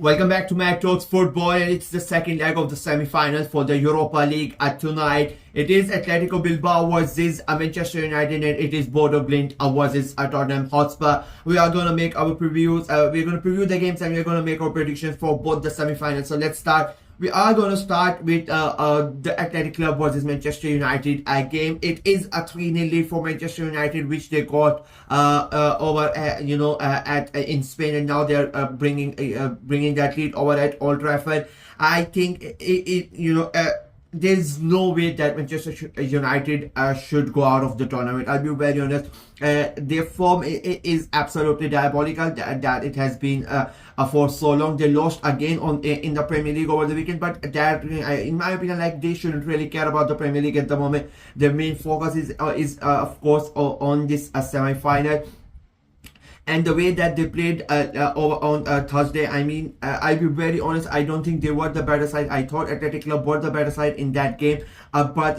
Welcome back to Mac Talks Football, and it's the second leg of the semi-finals for the Europa League. Tonight, it is Atletico Bilbao versus Manchester United, and it is Bodo Glimt versus Tottenham Hotspur. We are going to make our previews. We're going to preview the games, and we're going to make our predictions for both the semi-finals. So let's start. We are going to start with the Athletic Club versus Manchester United game. It is a 3-0 lead for Manchester United, which they got over, in Spain, and now they're bringing that lead over at Old Trafford. I think there's no way that Manchester United should go out of the tournament. I'll be very honest. Their form is absolutely diabolical. That it has been for so long. They lost again in the Premier League over the weekend, but that, in my opinion, they shouldn't really care about the Premier League at the moment. Their main focus is of course on this semi-final. And the way that they played over on Thursday, I'll be very honest, I don't think they were the better side. I thought Athletic Club were the better side in that game, but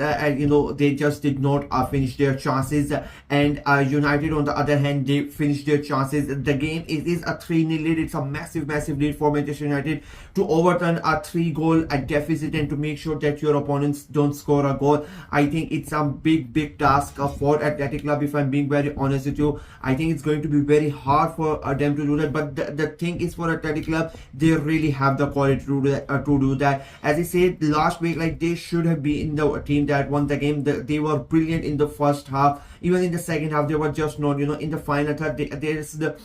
they just did not finish their chances. And United, on the other hand, they finished their chances. The game is a 3-0 lead. It's a massive lead for Manchester United to overturn a 3-goal deficit and to make sure that your opponents don't score a goal. I think it's a big task for Athletic Club, if I'm being very honest with you. I think it's going to be very hard for them to do that, but the thing is, for Athletic Club, they really have the quality to do that. As I said last week, they should have been the team that won the game. They were brilliant in the first half. Even in the second half, they were just not, in the final third, there is the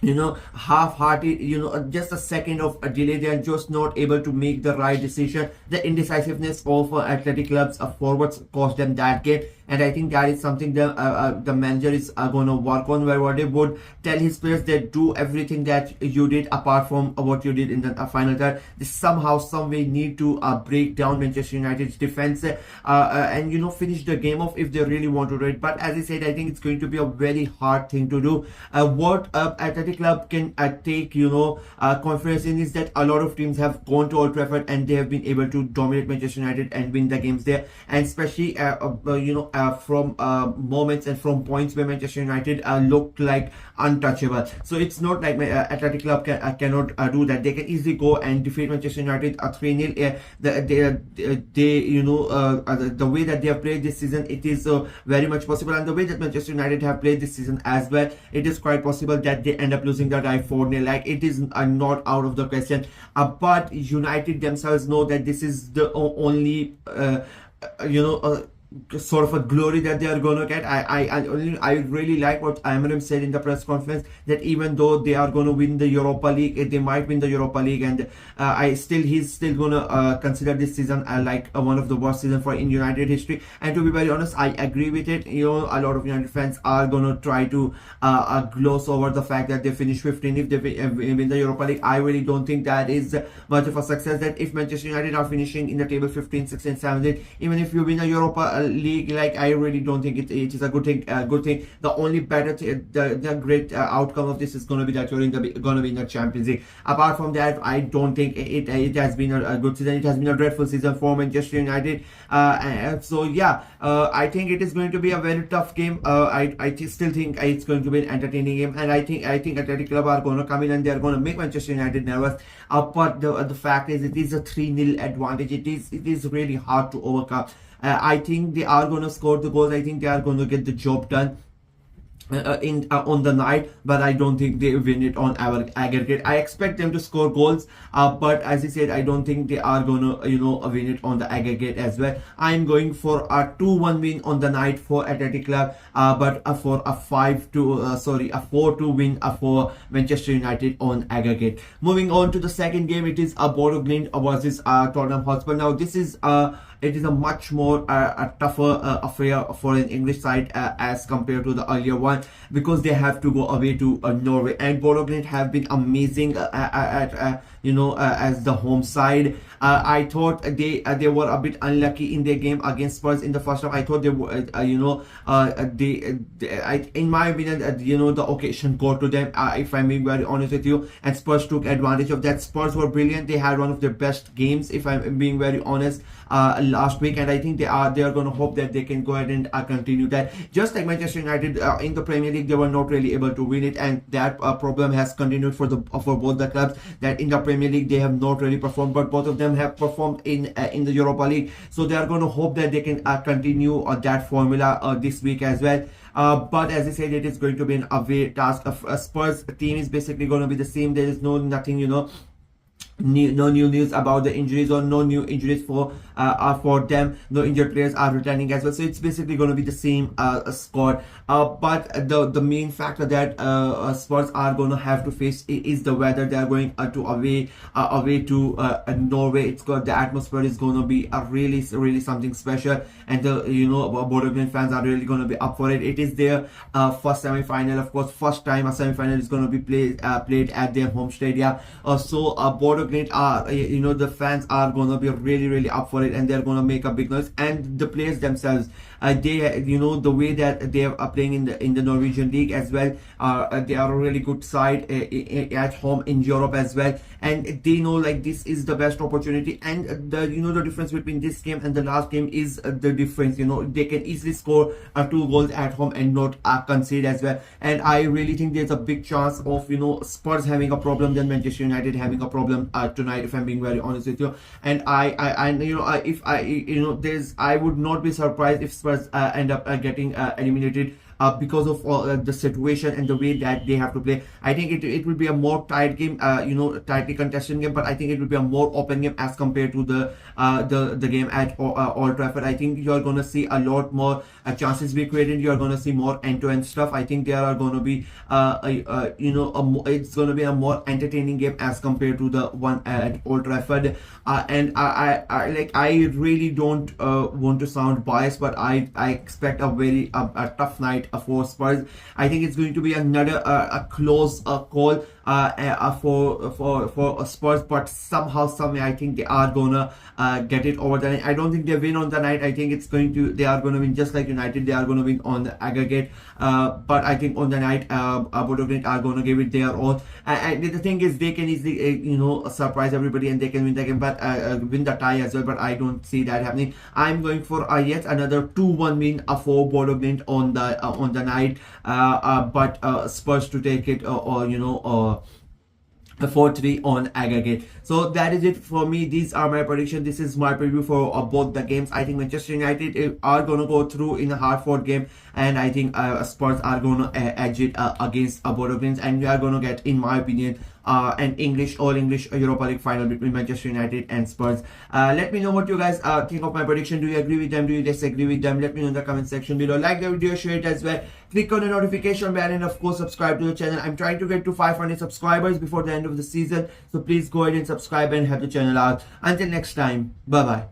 half-hearted, just a second of a delay. They are just not able to make the right decision. The indecisiveness of Athletic Club's forwards cost them that game, and I think that is something the manager is going to work on, where they would tell his players that do everything that you did apart from what you did in the final third. They somehow, some way need to break down Manchester United's defense and finish the game off if they really want to do it. But as I said, I think it's going to be a very hard thing to do. What Athletic Club can take confidence in is that a lot of teams have gone to Old Trafford and they have been able to dominate Manchester United and win the games there, and especially from moments and from points where Manchester United looked like untouchable. So it's not like Athletic Club cannot do that. They can easily go and defeat Manchester United 3-0. The way that they have played this season, it is very much possible, and the way that Manchester United have played this season as well, it is quite possible that they end up losing the tie 4-0. It is not out of the question. But United themselves know that this is the only sort of a glory that they are going to get. I really like what Amarim said in the press conference, that even though they are going to win the Europa League, they might win the Europa League, and he's still going to consider this season like one of the worst seasons in United history. And to be very honest, I agree with it. A lot of United fans are going to try to gloss over the fact that they finish 15 if they win the Europa League. I really don't think that is much of a success. That if Manchester United are finishing in the table 15, 16, 17, even if you win a Europa League, I really don't think it is a good thing. The only better the great outcome of this is going to be that you're going to be in the Champions League. Apart from that, I don't think it has been a good season. It has been a dreadful season for Manchester United. I think it is going to be a very tough game. I still think it's going to be an entertaining game, and I think Athletic Club are going to come in and they are going to make Manchester United nervous. But the fact is, it is a 3-0 advantage. It is really hard to overcome. I think they are going to score the goals. I think they are going to get the job done on the night, but I don't think they win it on our aggregate. I expect them to score goals, but as I said, I don't think they are gonna win it on the aggregate as well. I'm going for a 2-1 win on the night for Athletic Club, but for a 4-2 win for Manchester United on aggregate. Moving on to the second game, it is a Bodo Glimt versus Tottenham Hotspur. Now this is it is a much more a tougher affair for an English side as compared to the earlier one, because they have to go away to Norway, and Bodo Glimt have been amazing as the home side. I thought they were a bit unlucky in their game against Spurs in the first half. I thought they were in my opinion, the occasion got to them, if I'm being very honest with you, and Spurs took advantage of that. Spurs were brilliant. They had one of their best games, if I'm being very honest, last week, and I think they are going to hope that they can go ahead and continue that. Just like Manchester United in the Premier League, they were not really able to win it, and that problem has continued for both the clubs. That in the Premier League they have not really performed, but both of them have performed in the Europa League. So they are going to hope that they can continue that formula this week as well. But as I said, it is going to be an away task. Spurs team is basically going to be the same. There is nothing, no new news about the injuries, or no new injuries for them. No injured players are returning as well, so it's basically going to be the same squad. But the main factor that Spurs are going to have to face is the weather. They are going to away to Norway. The atmosphere is going to be really something special, and the Bodo Glimt fans are really going to be up for it. It is their first semi-final, of course, first time a semi-final is going to be played at their home stadium. So Bodo Glimt are, the fans are going to be really up for it, and they're going to make a big noise. And the players themselves, they, the way that they are playing in the Norwegian league as well, they are a really good side at home in Europe as well, and they know like this is the best opportunity. And the the difference between this game and the last game is the difference. They can easily score 2 goals at home and not concede as well. And I really think there's a big chance of Spurs having a problem than Manchester United having a problem tonight, if I'm being very honest with you. And I would not be surprised if Spurs end up getting eliminated because of the situation and the way that they have to play. I think it will be a more tight game, tightly contested game, but I think it will be a more open game as compared to the game at Old Trafford. I think you are going to see a lot more chances be created. You are going to see more end-to-end stuff. I think there are going to be it's going to be a more entertaining game as compared to the one at Old Trafford. And I really don't want to sound biased, but I expect a very tough night for Spurs. I think it's going to be another a close call for Spurs, but somehow, some way, I think they are gonna get it over the night. I don't think they win on the night. I think they are gonna win just like United. They are gonna win on the aggregate. But I think on the night, Bodo Glimt are gonna give it their all. And the thing is, they can easily surprise everybody, and they can win the game, but win the tie as well. But I don't see that happening. I'm going for yet another 2-1 win for Bodo Glimt on the night. But Spurs to take it, or 4-3 on aggregate. So that is it for me. These are my predictions. This is my preview for both the games. I think Manchester United are going to go through in a hard-fought game, and I think Spurs are going to edge it against Bodo Glimt, and we are going to get, in my opinion, an all English Europa League final between Manchester United and Spurs. Let me know what you guys think of my prediction. Do you agree with them? Do you disagree with them? Let me know in the comment section below. Like the video, share it as well. Click on the notification bell, and of course subscribe to the channel. I'm trying to get to 500 subscribers before the end of the season, so please go ahead and subscribe and help the channel out. Until next time, bye bye.